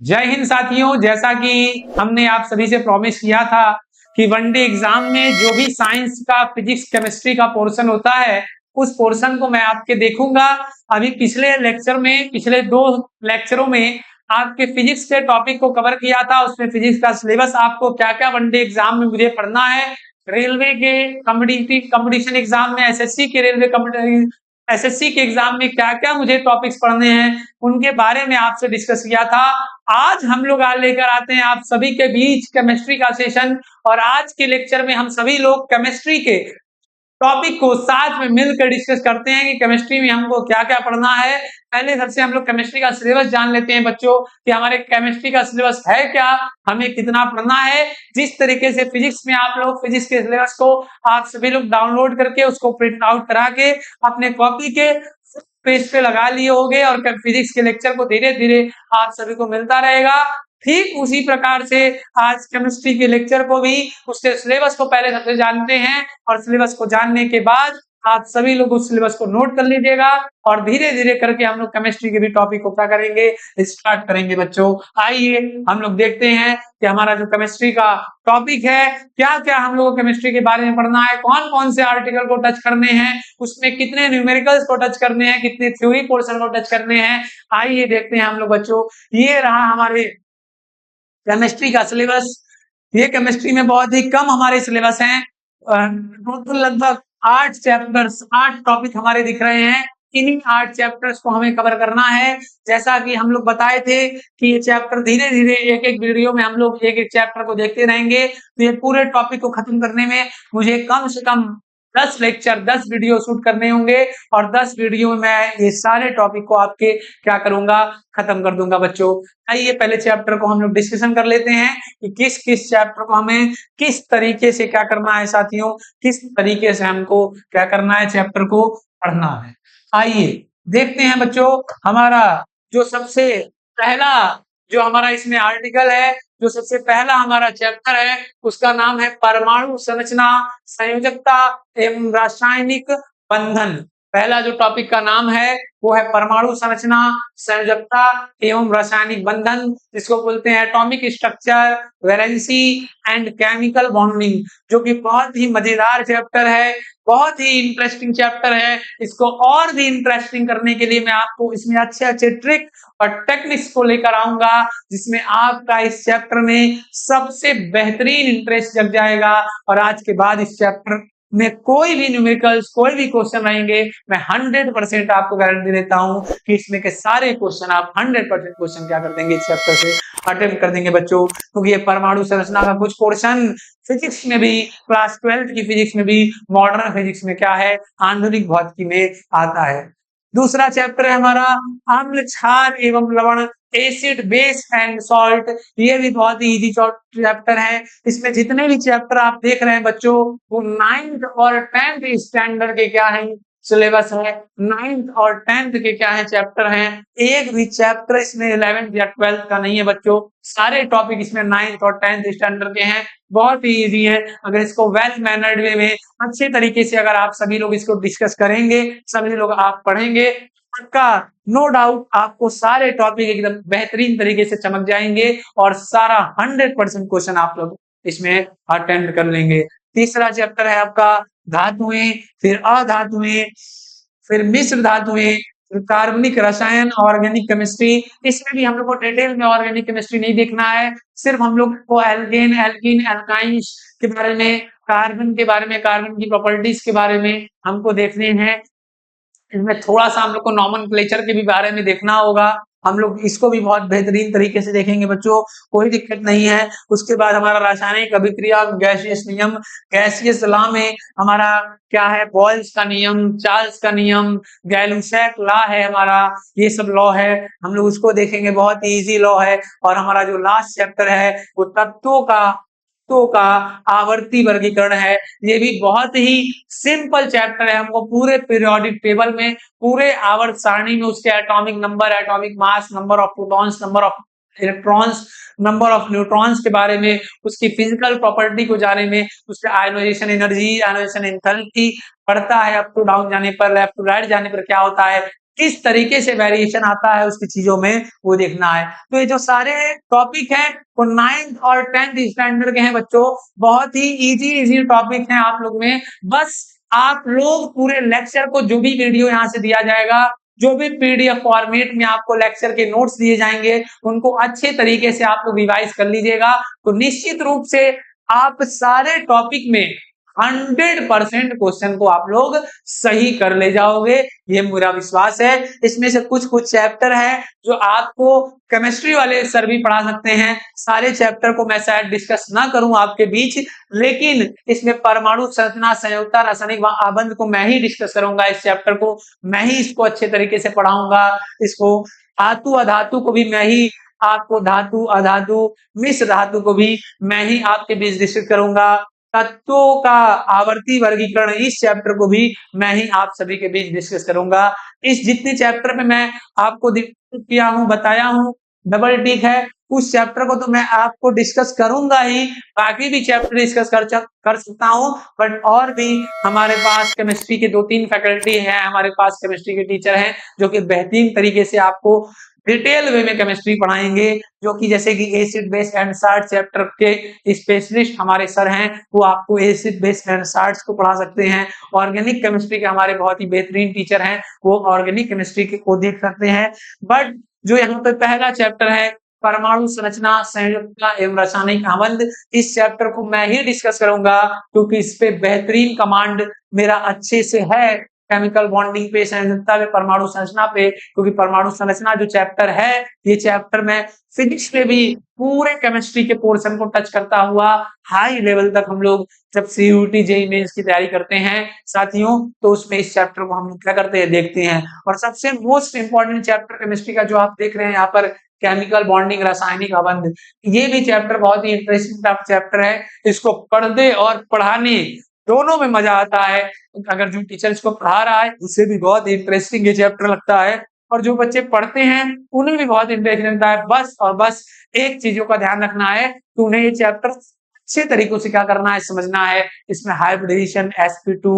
जय हिंद साथियों। जैसा कि हमने आप सभी से प्रॉमिस किया था कि वनडे एग्जाम में जो भी साइंस का फिजिक्स केमिस्ट्री का पोर्शन होता है उस पोर्शन को मैं आपके देखूंगा। अभी पिछले लेक्चर में पिछले 2 लेक्चरों में आपके फिजिक्स के टॉपिक को कवर किया था। उसमें फिजिक्स का सिलेबस आपको क्या क्या वनडे एग्जाम में मुझे पढ़ना है, रेलवे के कंपटीशन एग्जाम में, एसएससी के एग्जाम में क्या क्या मुझे टॉपिक्स पढ़ने हैं, उनके बारे में आपसे डिस्कस किया था। आज हम लोग लेकर आते हैं आप सभी के बीच केमिस्ट्री का सेशन। और आज के लेक्चर में हम सभी लोग केमिस्ट्री के टॉपिक को साथ में मिलकर डिस्कस करते हैं कि केमिस्ट्री में हमको क्या क्या पढ़ना है। पहले सबसे हम लोग केमिस्ट्री का सिलेबस जान लेते हैं बच्चों कि हमारे केमिस्ट्री का सिलेबस है क्या, हमें कितना पढ़ना है। जिस तरीके से फिजिक्स में आप लोग फिजिक्स के सिलेबस को आप सभी लोग डाउनलोड करके उसको प्रिंट आउट करा के अपने कॉपी के पेज पे लगा लिए होंगे और फिजिक्स के लेक्चर को धीरे धीरे आप सभी को मिलता रहेगा, ठीक उसी प्रकार से आज केमिस्ट्री के लेक्चर को भी उसके सिलेबस को पहले सबसे जानते हैं और सिलेबस को जानने के बाद आप सभी लोग उस सिलेबस को नोट कर लीजिएगा और धीरे धीरे करके हम लोग केमिस्ट्री के भी टॉपिक को क्या करेंगे, स्टार्ट करेंगे बच्चों। आइए हम लोग देखते हैं कि हमारा जो केमिस्ट्री का टॉपिक है क्या क्या हम लोग को केमिस्ट्री के बारे में पढ़ना है, कौन कौन से आर्टिकल को टच करने हैं, उसमें कितने न्यूमेरिकल्स को टच करने हैं, कितने थ्योरी पोर्शन को टच करने हैं। आइए देखते हैं हम लोग बच्चों। ये रहा हमारे केमिस्ट्री का सिलेबस। ये केमिस्ट्री में बहुत ही कम हमारे सिलेबस हैं, टोटल लगभग 8 चैप्टर्स 8 टॉपिक हमारे दिख रहे हैं। इन्हीं 8 चैप्टर्स को हमें कवर करना है। जैसा कि हम लोग बताए थे कि ये चैप्टर धीरे धीरे एक एक वीडियो में हम लोग एक एक चैप्टर को देखते रहेंगे, तो ये पूरे टॉपिक को खत्म करने में मुझे कम से कम 10 लेक्चर 10 वीडियो शूट करने होंगे और 10 वीडियो में मैं ये सारे टॉपिक को आपके क्या करूंगा, खत्म कर दूंगा बच्चों। आइए पहले चैप्टर को हम लोग डिस्कशन कर लेते हैं कि किस किस चैप्टर को हमें किस तरीके से क्या करना है साथियों, किस तरीके से हमको क्या करना है, चैप्टर को पढ़ना है। आइए देखते हैं बच्चों। हमारा जो सबसे पहला जो हमारा इसमें आर्टिकल है, जो सबसे पहला हमारा चैप्टर है उसका नाम है परमाणु संरचना, संयोजकता एवं रासायनिक बंधन। पहला जो टॉपिक का नाम है वो है परमाणु संरचना, संयोजकता एवं रासायनिक बंधन, जिसको बोलते हैं atomic structure, valency and chemical bonding, जो कि बहुत ही मजेदार चैप्टर है, बहुत ही इंटरेस्टिंग चैप्टर है। इसको और भी इंटरेस्टिंग करने के लिए मैं आपको इसमें अच्छे अच्छे ट्रिक और टेक्निक्स को लेकर आऊंगा, जिसमें आपका इस चैप्टर में सबसे बेहतरीन इंटरेस्ट जग जाएगा। और आज के बाद इस चैप्टर में कोई भी न्यूमेरिकल्स कोई भी क्वेश्चन रहेंगे, मैं 100% आपको गारंटी देता हूं कि इसमें के सारे क्वेश्चन आप 100% क्वेश्चन क्या कर देंगे, इस चैप्टर से अटेम्प्ट कर देंगे बच्चों। क्योंकि ये परमाणु संरचना का कुछ पोर्शन फिजिक्स में भी, क्लास 12 की फिजिक्स में भी, मॉडर्न फिजिक्स में क्या है, आधुनिक भौतिकी में आता है। दूसरा चैप्टर है हमारा अम्ल क्षार एवं लवण, एसिड बेस एंड सॉल्ट। ये भी बहुत ही इजी चैप्टर है। इसमें जितने भी चैप्टर आप देख रहे हैं बच्चों वो 9th और 10th स्टैंडर्ड के क्या है, सिलेबस है। 9th और 10th के क्या है, चैप्टर हैं। एक भी चैप्टर इसमें 11th या 12th का नहीं है बच्चों। सारे टॉपिक इसमें 9th और 10th स्टैंडर्ड के हैं, बहुत ही इजी है। अगर इसको वेल मैनर्ड वे में अच्छे तरीके से अगर आप सभी लोग इसको डिस्कस करेंगे, सभी लोग आप पढ़ेंगे, पक्का नो डाउट आपको सारे टॉपिक एकदम बेहतरीन तरीके से चमक जाएंगे और सारा 100% क्वेश्चन आप लोग इसमें अटेंड कर लेंगे। तीसरा चैप्टर है आपका धातुएं, फिर अधातुएं, फिर मिश्र धातुएं, फिर कार्बनिक रसायन, ऑर्गेनिक केमिस्ट्री। इसमें भी हम लोग को डिटेल में ऑर्गेनिक केमिस्ट्री नहीं देखना है, सिर्फ हम लोग को एल्केन, एल्कीन, एल्काइंस के बारे में, कार्बन के बारे में, कार्बन की प्रॉपर्टीज के बारे में हमको देखने हैं। इसमें थोड़ा-सा हम लोग को नोमेनक्लेचर के भी बारे में देखना होगा। हम लोग इसको भी बहुत बेहतरीन तरीके से देखेंगे बच्चों, कोई दिक्कत नहीं है। उसके बाद हमारा रासायनिक अभिक्रिया, गैसियस नियम, गैसियस लॉ में हमारा क्या है, बॉयल्स का नियम, चार्ल्स का नियम, गैलुसैक लॉ है हमारा, ये सब लॉ है, हम लोग उसको देखेंगे, बहुत ही ईजी लॉ है। और हमारा जो लास्ट चैप्टर है वो तत्वों का आवर्ती वर्गीकरण है। ये भी बहुत ही सिंपल चैप्टर है। हमको पूरे पीरियोडिक टेबल में, पूरे आवर्त सारणी में उसके atomic number, atomic mass, number of protons, number of electrons, number of neutrons के बारे में, उसकी फिजिकल प्रॉपर्टी को जाने में, उसके आयोनाइजेशन एनर्जी, आयोनाइजेशन एंथैल्पी पढ़ता है, अप टू डाउन जाने पर, लेफ्ट टू राइट जाने पर क्या होता है, किस तरीके से वेरिएशन आता है उसकी चीजों में, वो देखना है। तो ये जो सारे टॉपिक हैं वो 9th और 10th स्टैंडर्ड के हैं बच्चों, बहुत ही इजी टॉपिक हैं आप लोग में। बस आप लोग पूरे लेक्चर को, जो भी वीडियो यहाँ से दिया जाएगा, जो भी पीडीएफ फॉर्मेट में आपको लेक्चर के नोट्स दिए जाएंगे, उनको अच्छे तरीके से आप लोग रिवाइज कर लीजिएगा। तो निश्चित रूप से आप सारे टॉपिक में 100% क्वेश्चन को आप लोग सही कर ले जाओगे, ये मेरा विश्वास है। इसमें से कुछ चैप्टर हैं जो आपको केमिस्ट्री वाले सर भी पढ़ा सकते हैं। सारे चैप्टर को मैं शायद डिस्कस ना करूं आपके बीच, लेकिन इसमें परमाणु संरचना, संयुक्ता, रासायनिक आबंध को मैं ही डिस्कस करूंगा। इस चैप्टर को मैं ही इसको अच्छे तरीके से पढ़ाऊंगा। इसको धातु अधातु को भी मैं ही आपको, धातु अधातु मिश्र धातु को भी मैं ही आपके बीच डिस्कस करूंगा। तत्वों का आवर्ती वर्गीकरण, इस चैप्टर को भी मैं ही आप सभी के बीच डिस्कस करूंगा। इस जितने चैप्टर में मैं आपको किया हूं, बताया हूं, डबल टिक है, उस चैप्टर को तो मैं आपको डिस्कस करूंगा ही, बाकी भी चैप्टर डिस्कस कर सकता हूं। बट और भी हमारे पास केमिस्ट्री के 2-3 फैकल्टी हैं, हमारे पास केमिस्ट्री के टीचर हैं जो कि बेहतरीन तरीके से आपको डिटेल वे में केमिस्ट्री पढ़ाएंगे, जो कि जैसे कि acid base and salt chapter के स्पेशलिस्ट हमारे सर हैं, वो आपको एसिड बेस एंड साल्ट्स को पढ़ा सकते हैं। ऑर्गेनिक केमिस्ट्री के हमारे बहुत ही बेहतरीन टीचर हैं, वो ऑर्गेनिक केमिस्ट्री को देख सकते हैं। बट जो यहाँ पे पहला चैप्टर है परमाणु संरचना, संयुक्ता एवं रासायनिक आबंध, इस चैप्टर को मैं ही डिस्कस करूंगा, क्योंकि इस पे बेहतरीन कमांड मेरा अच्छे से है, केमिकल बॉन्डिंग पे, संयुक्ता पे, परमाणु संरचना पे। क्योंकि परमाणु संरचना जो चैप्टर है, ये चैप्टर में फिजिक्स में भी पूरे केमिस्ट्री के पोर्शन को टच करता हुआ हाई लेवल तक हम लोग जब सीयूटी जेईई मेंस की तैयारी करते हैं साथियों, तो उसमें इस चैप्टर को हम लोग क्या करते हैं, देखते हैं। और सबसे मोस्ट इंपॉर्टेंट चैप्टर केमिस्ट्री का जो आप देख रहे हैं यहाँ पर, केमिकल बॉन्डिंग, रासायनिक आबंध, ये भी चैप्टर बहुत ही इंटरेस्टिंग चैप्टर है। इसको पढ़ने और पढ़ाने दोनों में मजा आता है। अगर जो टीचर इसको पढ़ा रहा है उसे भी बहुत इंटरेस्टिंग ये चैप्टर लगता है, और जो बच्चे पढ़ते हैं उन्हें भी बहुत इंटरेस्टिंग लगता है। बस और बस एक चीजों का ध्यान रखना है कि उन्हें ये चैप्टर अच्छे तरीकों से क्या करना है, समझना है। इसमें hybridisation, sp2,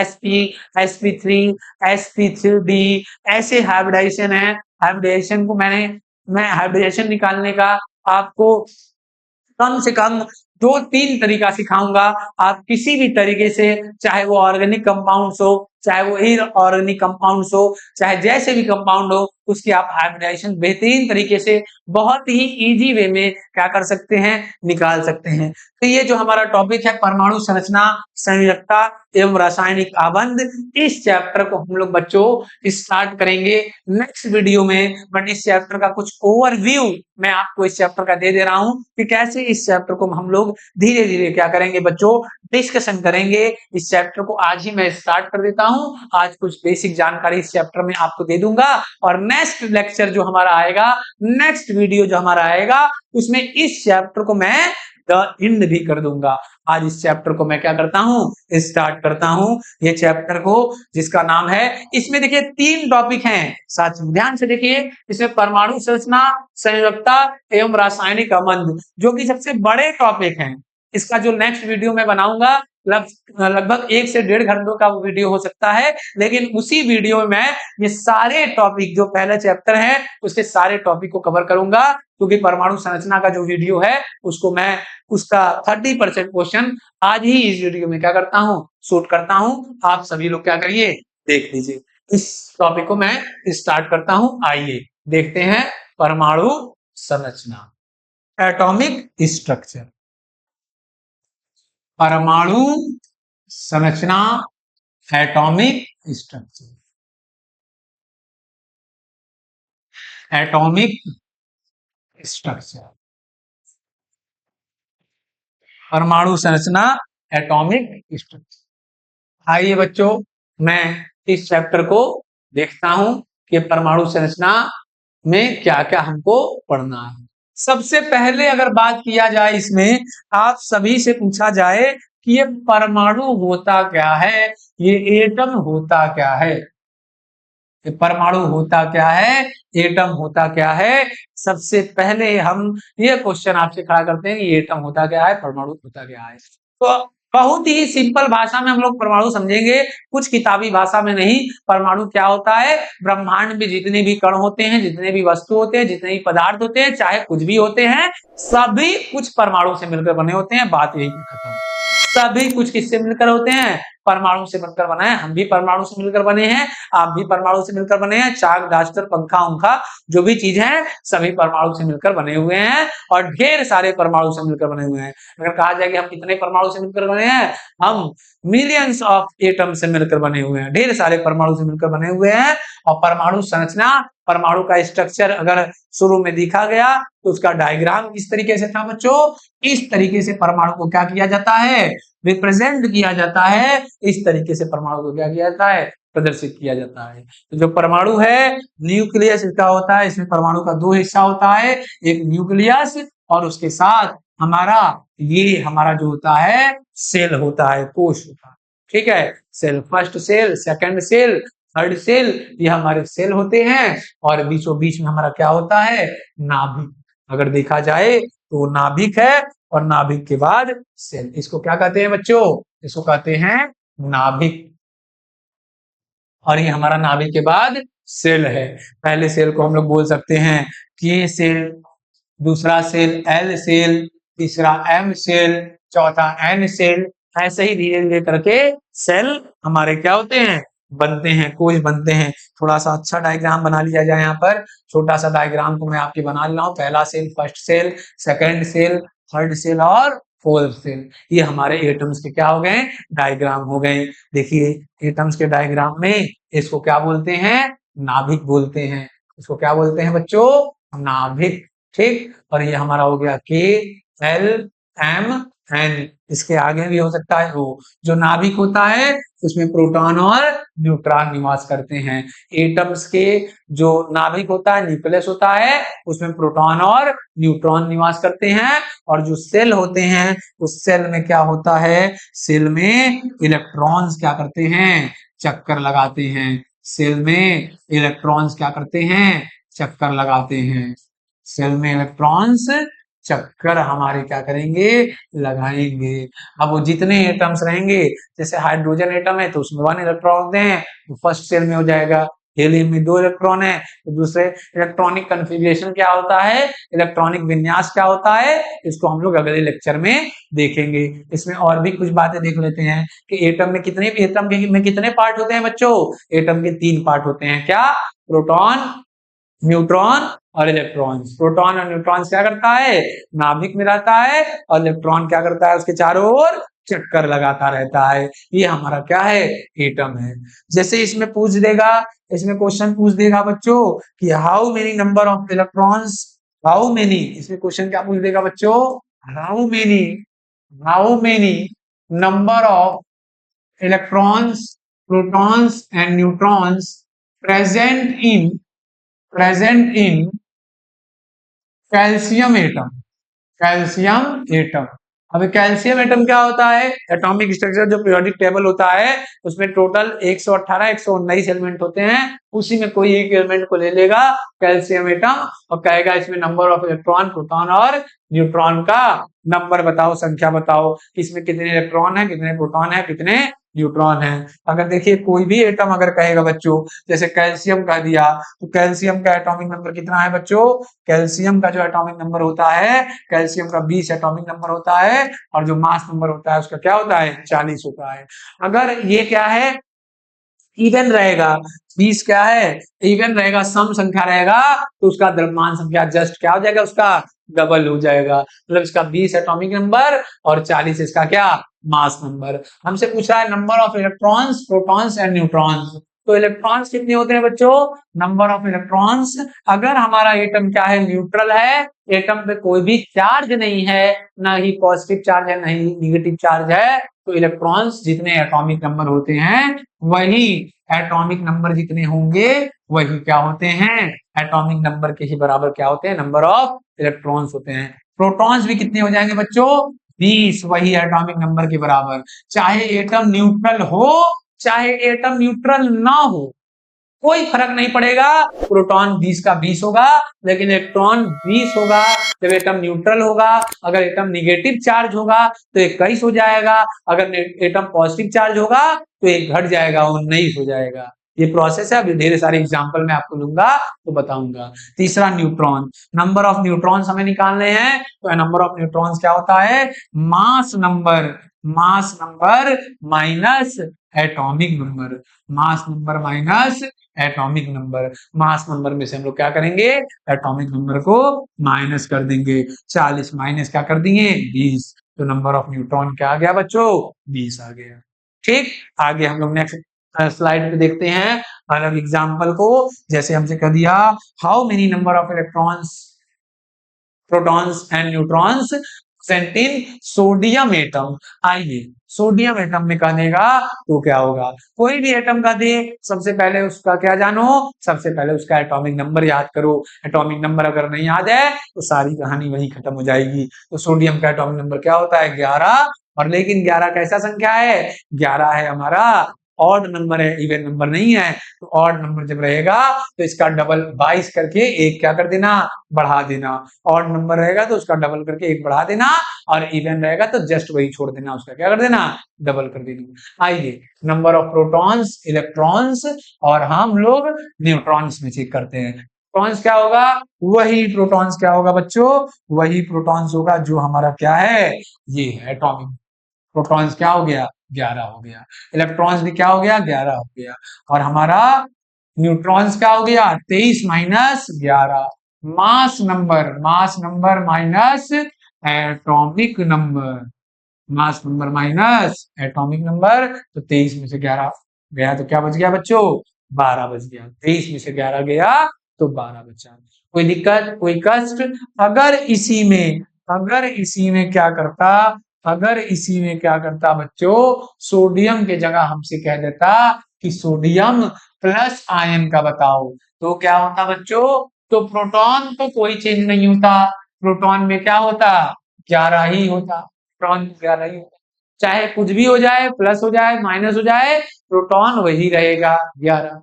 sp, sp3, sp3d, ऐसे हाइब्रिडेशन है। हाइब्रिडेशन को मैं हाइब्रिडेशन निकालने का आपको कम से कम 2-3 तरीका सिखाऊंगा। आप किसी भी तरीके से, चाहे वो ऑर्गेनिक कंपाउंड्स हो, चाहे वो इनऑर्गेनिक कंपाउंड्स हो, चाहे जैसे भी कंपाउंड हो, उसकी आप हाइब्रिडाइजेशन बेहतरीन तरीके से बहुत ही इजी वे में क्या कर सकते हैं, निकाल सकते हैं। तो ये जो हमारा टॉपिक है परमाणु संरचना, संयुक्ता एवं रासायनिक आबंध, इस चैप्टर को हम लोग बच्चों स्टार्ट करेंगे नेक्स्ट वीडियो में। बट इस चैप्टर का कुछ ओवरव्यू मैं आपको इस चैप्टर का दे रहा हूं कि कैसे इस चैप्टर को हम लोग धीरे धीरे क्या करेंगे बच्चों, डिस्कशन करेंगे। इस चैप्टर को आज ही मैं स्टार्ट कर देता हूं। आज कुछ बेसिक जानकारी इस चैप्टर में आपको दे दूंगा, और नेक्स्ट लेक्चर जो हमारा आएगा, नेक्स्ट वीडियो जो हमारा आएगा, उसमें इस चैप्टर को मैं द एंड भी कर दूंगा। आज इस चैप्टर को मैं क्या करता हूं, स्टार्ट करता हूं, ये चैप्टर को, जिसका नाम है, इसमें देखिए 3 टॉपिक हैं साथियों, ध्यान से देखिए। इसमें परमाणु संरचना, संयुक्ता एवं रासायनिक आबंध, जो कि सबसे बड़े टॉपिक हैं। इसका जो नेक्स्ट वीडियो मैं बनाऊंगा, लगभग 1 से 1.5 घंटों का वो वीडियो हो सकता है, लेकिन उसी वीडियो में मैं ये सारे टॉपिक, जो पहला चैप्टर है उसके सारे टॉपिक को कवर करूंगा। क्योंकि परमाणु संरचना का जो वीडियो है उसको मैं, उसका 30% क्वेश्चन आज ही इस वीडियो में क्या करता हूं, शूट करता हूं। आप सभी लोग क्या करिए, देख लीजिए। इस टॉपिक को मैं स्टार्ट करता हूं। आइए देखते हैं परमाणु संरचना, एटॉमिक स्ट्रक्चर। परमाणु संरचना, एटॉमिक स्ट्रक्चर, एटॉमिक स्ट्रक्चर, परमाणु संरचना, एटॉमिक स्ट्रक्चर। आइए बच्चों, मैं इस चैप्टर को देखता हूं कि परमाणु संरचना में क्या क्या हमको पढ़ना है। सबसे पहले अगर बात किया जाए, इसमें आप सभी से पूछा जाए कि ये परमाणु होता क्या है, ये एटम होता क्या है, ये परमाणु होता क्या है, एटम होता क्या है। सबसे पहले हम ये क्वेश्चन आपसे खड़ा करते हैं कि एटम होता क्या है, परमाणु होता क्या है। तो बहुत ही सिंपल भाषा में हम लोग परमाणु समझेंगे, कुछ किताबी भाषा में नहीं। परमाणु क्या होता है? ब्रह्मांड में जितने भी कण होते हैं, जितने भी वस्तु होते हैं, जितने भी पदार्थ होते हैं, चाहे कुछ भी होते हैं, सभी कुछ परमाणु से मिलकर बने होते हैं। बात यही खत्म। सभी कुछ किससे मिलकर होते हैं? परमाणु से बनकर बना है। हम भी परमाणु से मिलकर बने हैं, आप भी परमाणु से मिलकर बने हैं। चाक, डास्टर, पंखा उंखा जो भी चीज है, सभी परमाणु से मिलकर बने हुए हैं और ढेर सारे परमाणु से मिलकर बने हुए हैं। अगर कहा जाए कि हम कितने परमाणु से मिलकर बने हैं, हम मिलियंस ऑफ एटम से मिलकर बने हुए हैं, ढेर सारे परमाणु से मिलकर बने हुए हैं। और परमाणु संरचना, परमाणु का स्ट्रक्चर अगर शुरू में देखा गया तो उसका डायग्राम इस तरीके से था बच्चों। इस तरीके से परमाणु को क्या किया जाता है? रिप्रेजेंट किया जाता है। इस तरीके से परमाणु को क्या किया जाता है? प्रदर्शित किया जाता है। तो जो परमाणु है, न्यूक्लियस इसका होता है। इसमें परमाणु का दो हिस्सा होता है, एक न्यूक्लियस और उसके साथ हमारा ये हमारा जो होता है सेल होता है, कोश होता है। ठीक है, cell, first cell, second cell, third cell, ये हमारे सेल होते हैं। और बीचों बीच में हमारा क्या होता है? नाभिक। अगर देखा जाए तो नाभिक है और नाभिक के बाद सेल। इसको क्या कहते हैं बच्चों? इसको कहते हैं नाभिक। और ये हमारा नाभिक के बाद सेल है। पहले सेल को हम लोग बोल सकते हैं के सेल, दूसरा सेल एल सेल, तीसरा एम सेल, चौथा एन सेल। ऐसे ही धीरे धीरे करके सेल हमारे क्या होते हैं? बनते हैं, कोश बनते हैं। थोड़ा सा अच्छा डायग्राम बना लिया जाए। यहाँ पर छोटा सा डायग्राम को मैं आपके बना रहा हूँ। पहला cell, first cell, second cell, third cell और फोर्थ सेल। ये हमारे एटम्स के क्या हो गए? डायग्राम हो गए। देखिए एटम्स के डायग्राम में इसको क्या बोलते हैं? नाभिक बोलते हैं। इसको क्या बोलते हैं बच्चों? नाभिक। ठीक, और ये हमारा हो गया के, एल, एम, एन। इसके आगे भी हो सकता है ओ। जो नाभिक होता है उसमें प्रोटॉन और न्यूट्रॉन निवास करते हैं। एटम्स के जो नाभिक होता है, न्यूक्लियस होता है, उसमें प्रोटॉन और न्यूट्रॉन निवास करते हैं। और जो सेल होते हैं, उस सेल में क्या होता है? सेल में इलेक्ट्रॉन्स क्या करते हैं? चक्कर लगाते हैं। सेल में इलेक्ट्रॉन्स क्या करते हैं? चक्कर लगाते हैं। सेल में इलेक्ट्रॉन्स चक्कर हमारे क्या करेंगे? लगाएंगे। अब वो जितने एटम्स रहेंगे, जैसे हाइड्रोजन एटम है तो उसमें 1 इलेक्ट्रॉन होते हैं, तो फर्स्ट सेल में हो जाएगा। हेलियम में 2 इलेक्ट्रॉन है तो दूसरे। इलेक्ट्रॉनिक कन्फिग्रेशन क्या होता है? इलेक्ट्रॉनिक विन्यास क्या होता है? इसको हम लोग अगले लेक्चर में देखेंगे। इसमें और भी कुछ बातें देख लेते हैं कि एटम में कितने पार्ट होते हैं बच्चों? एटम के 3 पार्ट होते हैं। क्या? प्रोटॉन, न्यूट्रॉन और इलेक्ट्रॉन्स। प्रोटॉन और न्यूट्रॉन क्या करता है? नाभिक में रहता है। और इलेक्ट्रॉन क्या करता है? उसके चारों ओर चक्कर लगाता रहता है। ये हमारा क्या है? एटम है। जैसे इसमें पूछ देगा, इसमें क्वेश्चन पूछ देगा बच्चों कि how many number of electrons, how many, इसमें क्वेश्चन क्या पूछ देगा बच्चों? How many number of electrons, protons and neutrons present in calcium atom. Calcium atom. अब कैल्शियम एटम क्या होता है? एटॉमिक स्ट्रक्चर जो पीरियोडिक टेबल होता है उसमें टोटल 118 119 एलिमेंट होते हैं। उसी में कोई एक एलिमेंट को ले लेगा कैल्शियम एटम और कहेगा इसमें नंबर ऑफ इलेक्ट्रॉन, प्रोटॉन और न्यूट्रॉन का नंबर बताओ, संख्या बताओ, इसमें कितने इलेक्ट्रॉन है, कितने प्रोटॉन है, कितने न्यूट्रॉन है। अगर देखिए कोई भी एटम अगर कहेगा बच्चों, जैसे कैल्शियम कह दिया तो कैल्शियम का एटॉमिक नंबर कितना है बच्चों? कैल्शियम का जो एटॉमिक नंबर होता है, कैल्शियम का 20 एटॉमिक नंबर होता है और जो मास नंबर होता है उसका क्या होता है? 40 होता है। अगर ये क्या है? इवन रहेगा, 20 क्या है? इवन रहेगा, सम संख्या रहेगा तो उसका द्रव्यमान संख्या जस्ट क्या हो जाएगा? उसका डबल हो जाएगा। मतलब इसका 20 एटॉमिक नंबर और 40 इसका क्या? Mass number. हमसे पूछ रहा है number of electrons, protons and neutrons. तो इलेक्ट्रॉन्स कितने होते हैं बच्चों? Number of electrons. अगर हमारा एटम क्या है? न्यूट्रल है, एटम पे कोई भी चार्ज नहीं है, ना ही पॉजिटिव चार्ज है ना ही निगेटिव चार्ज है, तो इलेक्ट्रॉन्स जितने एटॉमिक नंबर होते हैं वही एटॉमिक नंबर जितने होंगे वही क्या होते हैं? एटॉमिक नंबर के ही बराबर क्या होते हैं? नंबर ऑफ इलेक्ट्रॉन्स होते हैं। प्रोटॉन्स भी कितने हो जाएंगे बच्चों? 20, वही एटॉमिक नंबर के बराबर। चाहे एटम न्यूट्रल हो, चाहे एटम न्यूट्रल ना हो, कोई फर्क नहीं पड़ेगा, प्रोटॉन 20 का 20 होगा, लेकिन इलेक्ट्रॉन 20 होगा जब एटम न्यूट्रल होगा। अगर एटम निगेटिव चार्ज होगा तो 21 हो जाएगा, अगर एटम पॉजिटिव चार्ज होगा तो 1 घट जाएगा, 19 हो जाएगा। ये प्रोसेस है। अभी ढेर सारे एग्जांपल मैं आपको लूंगा तो बताऊंगा। तीसरा न्यूट्रॉन, नंबर ऑफ न्यूट्रॉन्स हमें निकालने हैं, तो नंबर ऑफ न्यूट्रॉन्स क्या होता है, mass number minus atomic number, mass number minus atomic number. Mass number में से हम लोग क्या करेंगे, एटॉमिक नंबर को माइनस कर देंगे। 40 माइनस क्या कर दिए, 20, तो नंबर ऑफ न्यूट्रॉन क्या आ गया बच्चों, 20 आ गया। ठीक, आगे हम लोग नेक्स्ट स्लाइड पे देखते हैं अलग एग्जांपल को। जैसे हमसे कह दिया, how many number of electrons, protons and neutrons present in sodium atom. आइए सोडियम एटम में कह देगा तो क्या होगा, कोई भी एटम का दे, सबसे पहले उसका क्या जानो, सबसे पहले उसका एटॉमिक नंबर याद करो। एटॉमिक नंबर अगर नहीं याद है तो सारी कहानी वहीं खत्म हो जाएगी। तो सोडियम का एटॉमिक नंबर क्या होता है, 11। और लेकिन 11 कैसा संख्या है, 11 है हमारा ऑड नंबर है, इवन नंबर नहीं है। तो ऑड नंबर जब रहेगा तो इसका डबल 22 करके एक क्या कर देना, बढ़ा देना। ऑड नंबर रहेगा तो उसका डबल करके एक बढ़ा देना, और इवन रहेगा तो जस्ट वही छोड़ देना, उसका क्या कर देना, डबल कर देना। आइए नंबर ऑफ प्रोटॉन्स, इलेक्ट्रॉन्स और हम लोग न्यूट्रॉन्स में चेक करते हैं। प्रोटॉन्स क्या होगा, वही प्रोटॉन्स क्या होगा बच्चों, वही प्रोटॉन्स होगा जो हमारा क्या है, ये है एटॉमिक। प्रोटॉन्स क्या हो गया, 11 हो गया। इलेक्ट्रॉन्स भी क्या हो गया, 11 हो गया। और हमारा न्यूट्रॉन्स क्या हो गया, 23 minus 11। Mass number minus atomic number, mass number minus atomic number. तो 23 में से 11 गया तो क्या बच गया बच्चों, 12 बच गया। 23 में से 11 गया तो 12 बचा। कोई दिक्कत, कोई कष्ट। अगर इसी में क्या करता, अगर इसी में क्या करता बच्चों, सोडियम के जगह हमसे कह देता कि सोडियम प्लस आयन का बताओ, तो क्या होता बच्चों, तो प्रोटॉन तो कोई चेंज नहीं होता, प्रोटॉन में क्या होता, 11 ही होता, प्रोटॉन 11 ही होता। चाहे कुछ भी हो जाए, प्लस हो जाए माइनस हो जाए, प्रोटॉन वही रहेगा 11।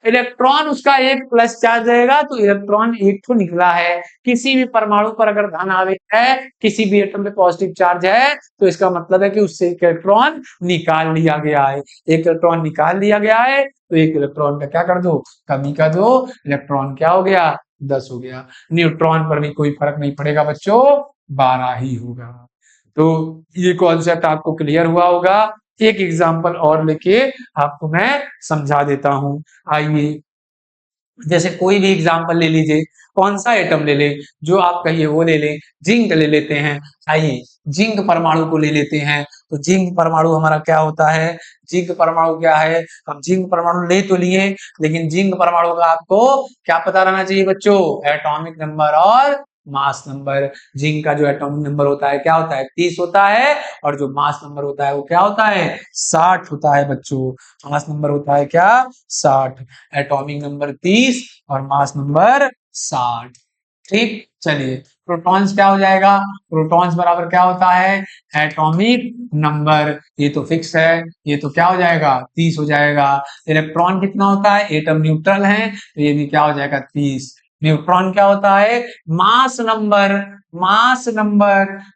इलेक्ट्रॉन उसका एक प्लस चार्ज रहेगा, तो इलेक्ट्रॉन एक तो निकला है। किसी भी परमाणु पर अगर धन आवेश है, किसी भी एटम पे पॉजिटिव चार्ज है, तो इसका मतलब है कि उससे एक इलेक्ट्रॉन निकाल लिया गया है। एक इलेक्ट्रॉन निकाल लिया गया है, तो एक इलेक्ट्रॉन का क्या कर दो, कमी कर दो। इलेक्ट्रॉन क्या हो गया, 10 हो गया। न्यूट्रॉन पर भी कोई फर्क नहीं पड़ेगा बच्चों, 12 ही होगा। तो ये कॉन्सेप्ट आपको क्लियर हुआ होगा। एक एग्जांपल और लेके आपको मैं समझा देता हूं। आइए जैसे कोई भी एग्जांपल ले लीजिए, कौन सा एटम ले ले, जो आप कहिए वो ले लें। जिंक ले लेते हैं। आइए जिंक परमाणु को ले लेते हैं। तो जिंक परमाणु हमारा क्या होता है, जिंक परमाणु क्या है, हम जिंक परमाणु ले तो लिए, लेकिन जिंक परमाणु का आपको क्या पता रहना चाहिए बच्चों, एटॉमिक नंबर और मास नंबर। जिंक का जो एटॉमिक नंबर होता है क्या होता है, 30 होता है, और जो मास नंबर होता है वो क्या होता है, 60 होता है बच्चों। मास नंबर होता है क्या, 60। एटॉमिक नंबर 30 और मास नंबर 60। ठीक, चलिए प्रोटॉन्स क्या हो जाएगा, प्रोटॉन्स बराबर क्या होता है, एटॉमिक नंबर। ये तो फिक्स है, ये तो क्या हो जाएगा, 30 हो जाएगा। इलेक्ट्रॉन कितना होता है, एटम न्यूट्रल है, तो ये भी क्या हो जाएगा, 30। न्यूट्रॉन क्या होता है, mass number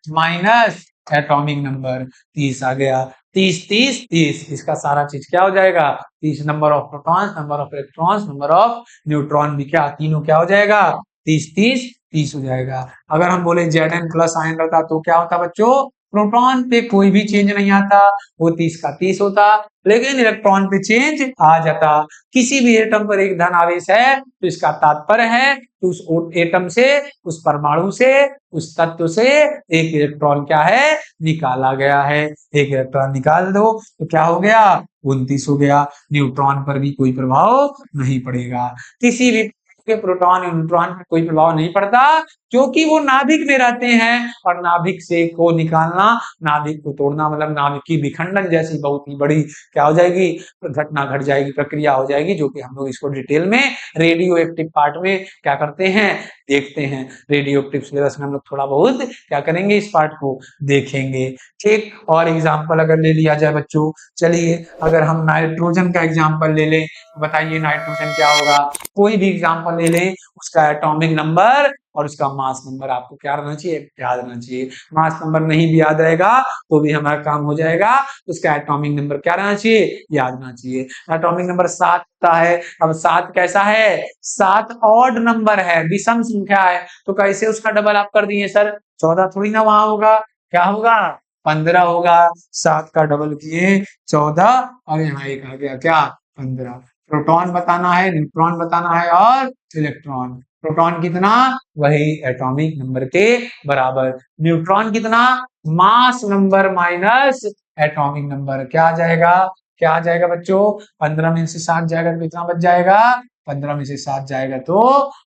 minus atomic number, 30 आ गया। 30 इसका सारा चीज क्या हो जाएगा, 30 number of protons, number of electrons, number of neutron भी क्या, तीनों क्या हो जाएगा, 30 हो जाएगा। अगर हम बोले Zn प्लस आयन रहता तो क्या होता बच्चों, प्रोटॉन पे कोई भी चेंज नहीं आता, वो 30 का 30 होता, लेकिन इलेक्ट्रॉन पे चेंज आ जाता। किसी भी एटम पर एक धन आवेश है तो इसका तात्पर्य है कि उस एटम से, उस परमाणु से, उस तत्व से एक इलेक्ट्रॉन क्या है, निकाला गया है। एक इलेक्ट्रॉन निकाल दो तो क्या हो गया, 29 हो गया। न्यूट्रॉन पर भी कोई प्रभाव नहीं पड़ेगा। किसी भी के प्रोटॉन और न्यूट्रॉन पर कोई प्रभाव नहीं पड़ता, क्योंकि वो नाभिक में रहते हैं, और नाभिक से को निकालना, नाभिक को तोड़ना, मतलब नाभिक की विखंडन जैसी बहुत ही बड़ी क्या हो जाएगी, घटना घट जाएगी, प्रक्रिया हो जाएगी, जो कि हम लोग इसको डिटेल में रेडियो एक्टिव पार्ट में क्या करते हैं, देखते हैं। रेडियो एक्टिव सिलेबस में हम लोग थोड़ा बहुत क्या करेंगे, इस पार्ट को देखेंगे। ठीक, और एग्जाम्पल अगर ले लिया जाए बच्चों, चलिए अगर हम नाइट्रोजन का एग्जाम्पल ले लें, बताइए नाइट्रोजन क्या होगा। कोई भी एग्जाम्पल ले लें, उसका एटॉमिक नंबर और उसका मास नंबर आपको क्या रहना चाहिए, याद रहना चाहिए। मास नंबर नहीं भी याद रहेगा तो भी हमारा काम हो जाएगा, उसका एटॉमिक नंबर क्या रहना चाहिए, याद रहना चाहिए। एटॉमिक नंबर 7 होता है। अब 7 कैसा है, 7 ऑड नंबर है, विषम संख्या है, तो कैसे उसका डबल आप कर दिए सर, 14 थोड़ी ना वहां होगा, क्या होगा, 15 होगा। 7 का डबल किए 14 और यहाँ एक आ गया क्या, 15। प्रोटॉन बताना है, न्यूट्रॉन बताना है और इलेक्ट्रॉन। प्रोटॉन कितना, वही एटॉमिक नंबर के बराबर। न्यूट्रॉन कितना, mass number minus atomic number, क्या आ जाएगा, क्या आ जाएगा बच्चों, 15 में से 7 जाएगा तो कितना बच जाएगा, 15 में से 7 जाएगा तो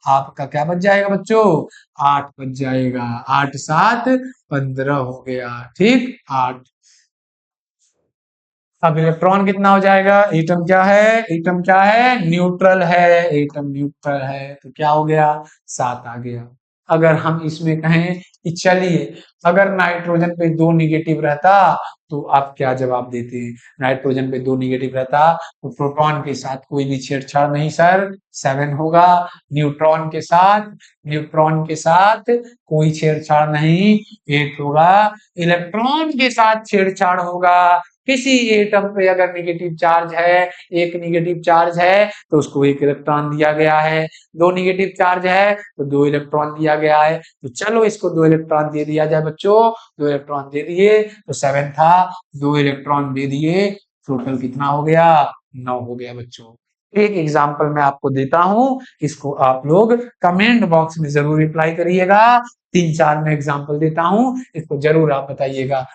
आपका क्या बच जाएगा बच्चों, 8 बच जाएगा। 8 7 15 हो गया, ठीक 8। अब इलेक्ट्रॉन कितना हो जाएगा, एटम क्या है, एटम क्या है, न्यूट्रल है, एटम न्यूट्रल है, तो क्या हो गया, 7 आ गया। अगर हम इसमें कहें कि चलिए अगर नाइट्रोजन पे 2 निगेटिव रहता तो आप क्या जवाब देते, नाइट्रोजन पे 2 निगेटिव रहता तो प्रोटॉन के साथ कोई भी छेड़छाड़ नहीं सर, 7 होगा। न्यूट्रॉन के साथ, न्यूट्रॉन के साथ कोई छेड़छाड़ नहीं, 8 होगा। इलेक्ट्रॉन के साथ छेड़छाड़ होगा, किसी एटम पे अगर निगेटिव चार्ज है, एक निगेटिव चार्ज है तो उसको 1 इलेक्ट्रॉन दिया गया है, 2 निगेटिव चार्ज है तो 2 इलेक्ट्रॉन दिया गया है। तो चलो इसको 2 इलेक्ट्रॉन दे दिया जाए बच्चों, 2 इलेक्ट्रॉन दे दिए तो 7 था, 2 इलेक्ट्रॉन दे दिए, टोटल कितना हो गया, 9 हो गया बच्चों। एक एग्जाम्पल मैं आपको देता हूं, इसको आप लोग कमेंट बॉक्स में जरूर रिप्लाई करिएगा। 3-4 में एग्जाम्पल देता हूं, इसको जरूर आप बताइएगा।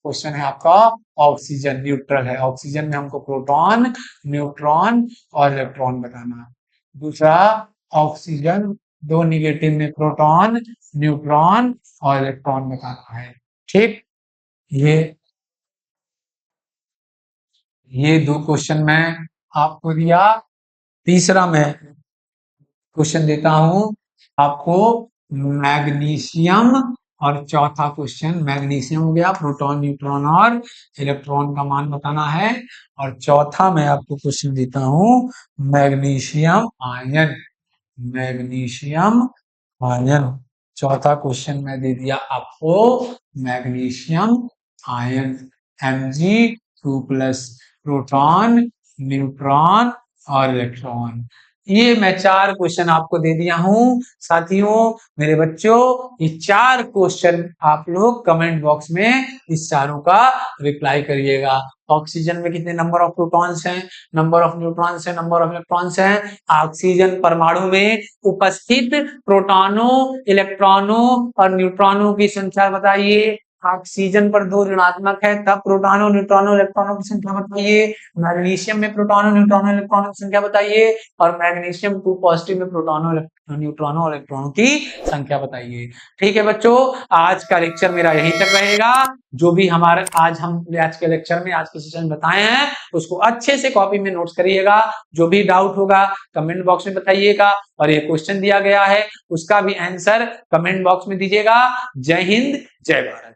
क्वेश्चन है आपका, ऑक्सीजन न्यूट्रल है, ऑक्सीजन में हमको प्रोटॉन, न्यूट्रॉन और इलेक्ट्रॉन बताना है। दूसरा, ऑक्सीजन 2 निगेटिव में प्रोटॉन, न्यूट्रॉन और इलेक्ट्रॉन बताना है। ठीक, ये 2 क्वेश्चन मैं आपको दिया। तीसरा मैं क्वेश्चन देता हूं आपको, मैग्नीशियम, और चौथा क्वेश्चन मैग्नीशियम हो गया, प्रोटॉन न्यूट्रॉन और इलेक्ट्रॉन का मान बताना है। और चौथा मैं आपको क्वेश्चन देता हूं, मैग्नीशियम आयन, मैग्नीशियम आयन। चौथा क्वेश्चन मैं दे दिया आपको, magnesium ion, Mg2+, proton, neutron और इलेक्ट्रॉन। ये मैं 4 क्वेश्चन आपको दे दिया हूं साथियों, मेरे बच्चों। ये 4 क्वेश्चन आप लोग कमेंट बॉक्स में इस चारों का रिप्लाई करिएगा। ऑक्सीजन में कितने नंबर ऑफ प्रोटॉन्स हैं, नंबर ऑफ न्यूट्रॉन्स हैं, नंबर ऑफ इलेक्ट्रॉन्स हैं। ऑक्सीजन परमाणु में उपस्थित प्रोटॉनों, इलेक्ट्रॉनों और न्यूट्रॉनों की संख्या बताइए। ऑक्सीजन पर 2 ऋणात्मक है, तब प्रोटॉनों, न्यूट्रॉनों, इलेक्ट्रॉनों की संख्या बताइए। मैग्नीशियम में प्रोटॉनों, न्यूट्रॉनों, इलेक्ट्रॉनों की संख्या बताइए। और मैग्नीशियम 2 पॉजिटिव में प्रोटॉनों, न्यूट्रॉनों और इलेक्ट्रॉनों की संख्या बताइए। ठीक है बच्चों, आज का लेक्चर मेरा यहीं तक रहेगा। जो भी हमारे आज के लेक्चर में, आज के सेशन बताए हैं, उसको अच्छे से कॉपी में नोट्स करिएगा। जो भी डाउट होगा कमेंट बॉक्स में बताइएगा, और ये क्वेश्चन दिया गया है उसका भी आंसर कमेंट बॉक्स में दीजिएगा। जय हिंद, जय भारत।